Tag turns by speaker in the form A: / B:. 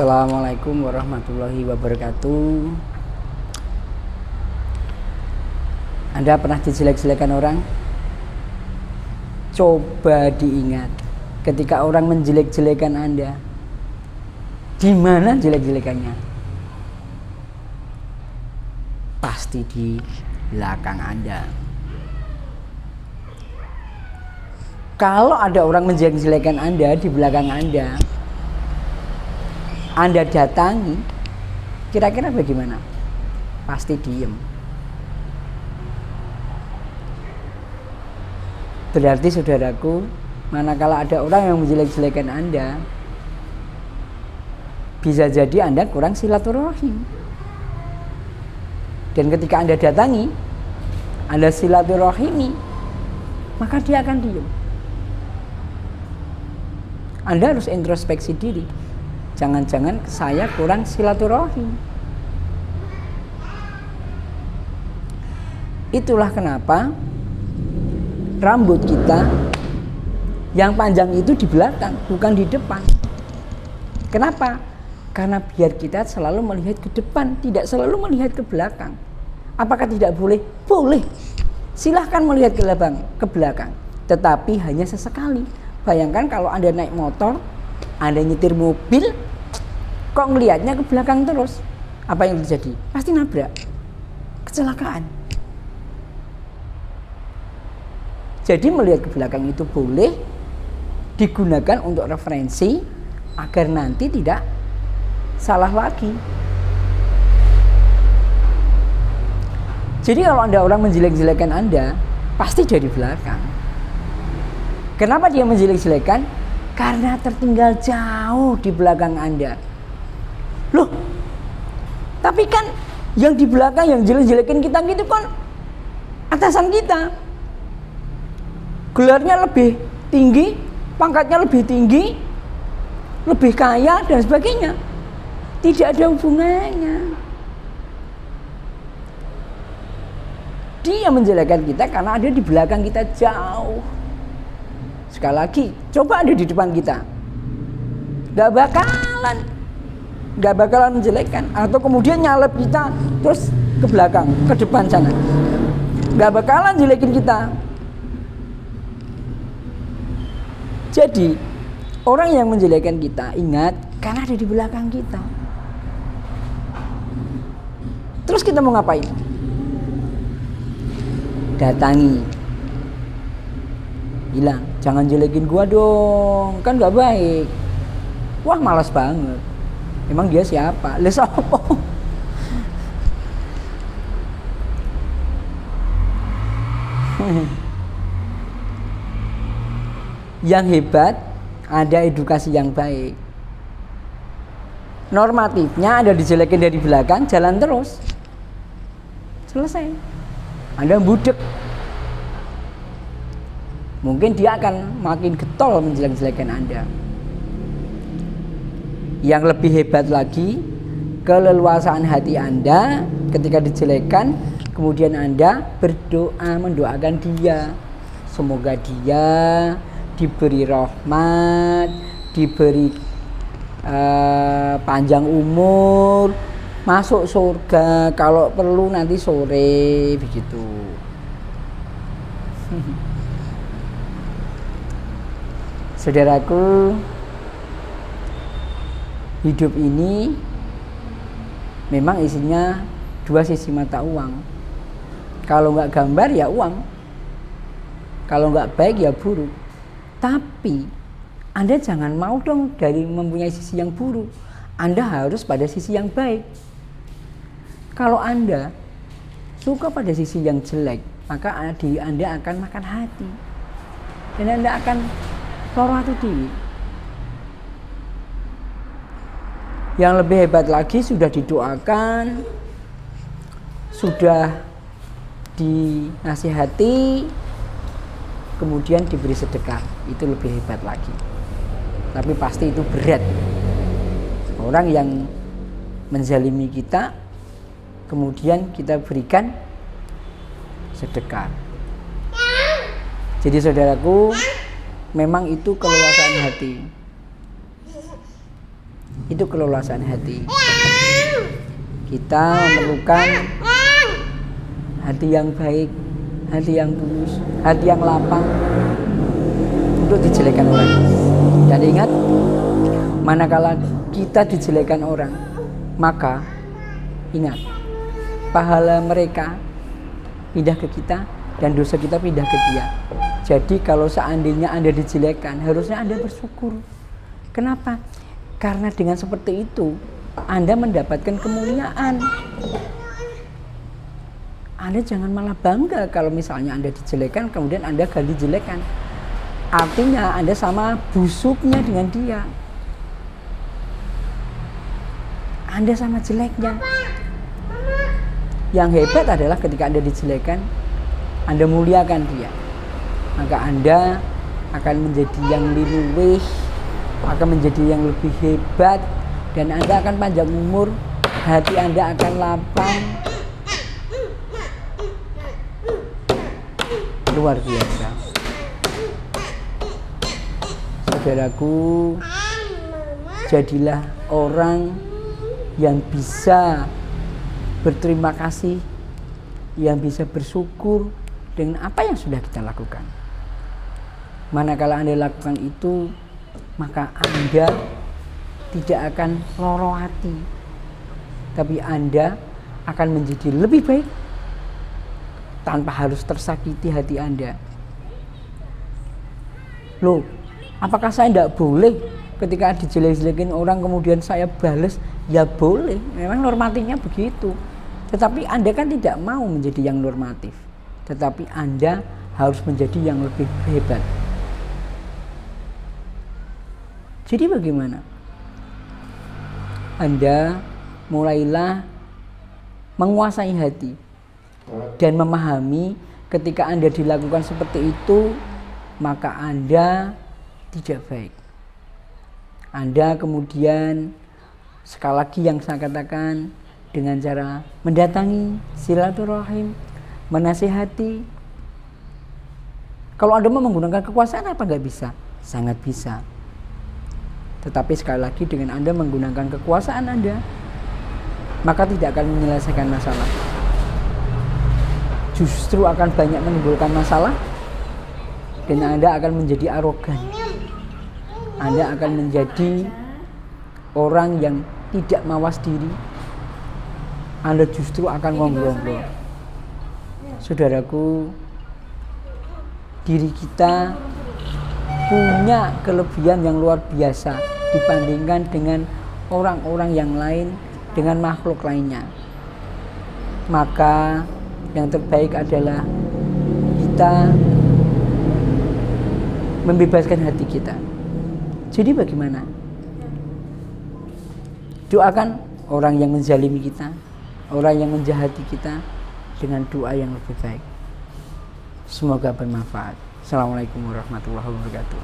A: Assalamualaikum warahmatullahi wabarakatuh. Anda pernah dijelek-jelekan orang? Coba diingat, ketika orang menjelek-jelekan Anda, di mana jelek-jelekannya? Pasti di belakang Anda. Kalau ada orang menjelek-jelekan Anda di belakang Anda datangi, kira-kira bagaimana? Pasti diem. Berarti saudaraku, manakala ada orang yang menjelek-jelekan Anda, bisa jadi Anda kurang silaturahim. Dan ketika Anda datangi, Anda silaturahimi, maka dia akan diem. Anda harus introspeksi diri. Jangan-jangan saya kurang silaturahim. Itulah kenapa rambut kita yang panjang itu di belakang, bukan di depan. Kenapa? Karena biar kita selalu melihat ke depan, tidak selalu melihat ke belakang. Apakah tidak boleh? Boleh. Silahkan melihat ke belakang, tetapi hanya sesekali. Bayangkan kalau Anda naik motor, Anda nyetir mobil, kok ngelihatnya ke belakang terus, apa yang terjadi? Pasti nabrak, kecelakaan. Jadi melihat ke belakang itu boleh digunakan untuk referensi agar nanti tidak salah lagi. Jadi kalau ada orang menjelek-jelekan Anda, pasti dari belakang. Kenapa dia menjelek-jelekan? Karena tertinggal jauh di belakang Anda. Loh, tapi kan yang di belakang yang jelek-jelekin kita gitu kan atasan kita. Gelarnya lebih tinggi, pangkatnya lebih tinggi, lebih kaya dan sebagainya. Tidak ada hubungannya. Dia menjelekkan kita karena ada di belakang kita jauh. Sekali lagi, coba ada di depan kita, gak bakalan menjelekkan. Atau kemudian nyalep kita terus ke belakang, ke depan sana, gak bakalan jelekin kita. Jadi orang yang menjelekkan kita, ingat, karena ada di belakang kita. Terus kita mau ngapain? Datangi, bilang, jangan jelekin gua dong, kan gak baik. Wah, malas banget. Emang dia siapa? Lah siapa? Yang hebat, ada edukasi yang baik. Normatifnya ada dijelekin dari belakang, jalan terus. Selesai. Anda budek. Mungkin dia akan makin getol menjelek-jelekan Anda. Yang lebih hebat lagi, keleluasaan hati Anda ketika dijelekan, kemudian Anda berdoa, mendoakan dia. Semoga dia diberi rahmat, diberi panjang umur, masuk surga, kalau perlu nanti sore, begitu. Saudaraku, hidup ini memang isinya dua sisi mata uang. Kalau nggak gambar ya uang, kalau nggak baik ya buruk. Tapi Anda jangan mau dong dari mempunyai sisi yang buruk. Anda harus pada sisi yang baik. Kalau Anda suka pada sisi yang jelek, maka diri Anda akan makan hati, dan Anda akan loro hati diri. Yang lebih hebat lagi, sudah didoakan, sudah dinasihati, kemudian diberi sedekah. Itu lebih hebat lagi. Tapi pasti itu berat. Orang yang menzalimi kita, kemudian kita berikan sedekah. Jadi saudaraku, memang itu keleluasaan hati. Itu keluasan hati. Kita memerlukan hati yang baik, hati yang tulus, hati yang lapang untuk dijelekan orang. Dan ingat, manakala kita dijelekan orang, maka ingat, pahala mereka pindah ke kita dan dosa kita pindah ke dia. Jadi kalau seandainya Anda dijelekan, harusnya Anda bersyukur. Kenapa? Karena dengan seperti itu Anda mendapatkan kemuliaan. Anda jangan malah bangga kalau misalnya Anda dijelekan kemudian Anda gali jelekan. Artinya Anda sama busuknya dengan dia. Anda sama jeleknya. Yang hebat adalah ketika Anda dijelekan, Anda muliakan dia. Maka Anda akan menjadi yang liluwih, akan menjadi yang lebih hebat, dan Anda akan panjang umur, hati Anda akan lapang. Luar biasa. Saudaraku, jadilah orang yang bisa berterima kasih, yang bisa bersyukur dengan apa yang sudah kita lakukan. Manakala Anda lakukan itu, maka Anda tidak akan loro hati, tapi Anda akan menjadi lebih baik tanpa harus tersakiti hati Anda. Loh, apakah saya tidak boleh ketika dijelek-jelekin orang kemudian saya balas? Ya boleh, memang normatifnya begitu. Tetapi Anda kan tidak mau menjadi yang normatif, tetapi Anda harus menjadi yang lebih hebat. Jadi bagaimana? Anda mulailah menguasai hati dan memahami ketika Anda dilakukan seperti itu, maka Anda tidak baik. Anda kemudian, sekali lagi yang saya katakan, dengan cara mendatangi, silaturahim, menasihati. Kalau Anda mau menggunakan kekuasaan, apa nggak bisa? Sangat bisa. Tetapi sekali lagi, dengan Anda menggunakan kekuasaan Anda, maka tidak akan menyelesaikan masalah. Justru akan banyak menimbulkan masalah, dan Anda akan menjadi arogan. Anda akan menjadi orang yang tidak mawas diri. Anda justru akan ngobrol-ngobrol. Saudaraku, diri kita punya kelebihan yang luar biasa dibandingkan dengan orang-orang yang lain, dengan makhluk lainnya. Maka yang terbaik adalah kita membebaskan hati kita. Jadi bagaimana? Doakan orang yang menzalimi kita, orang yang menjahati kita dengan doa yang lebih baik. Semoga bermanfaat. Assalamualaikum warahmatullahi wabarakatuh.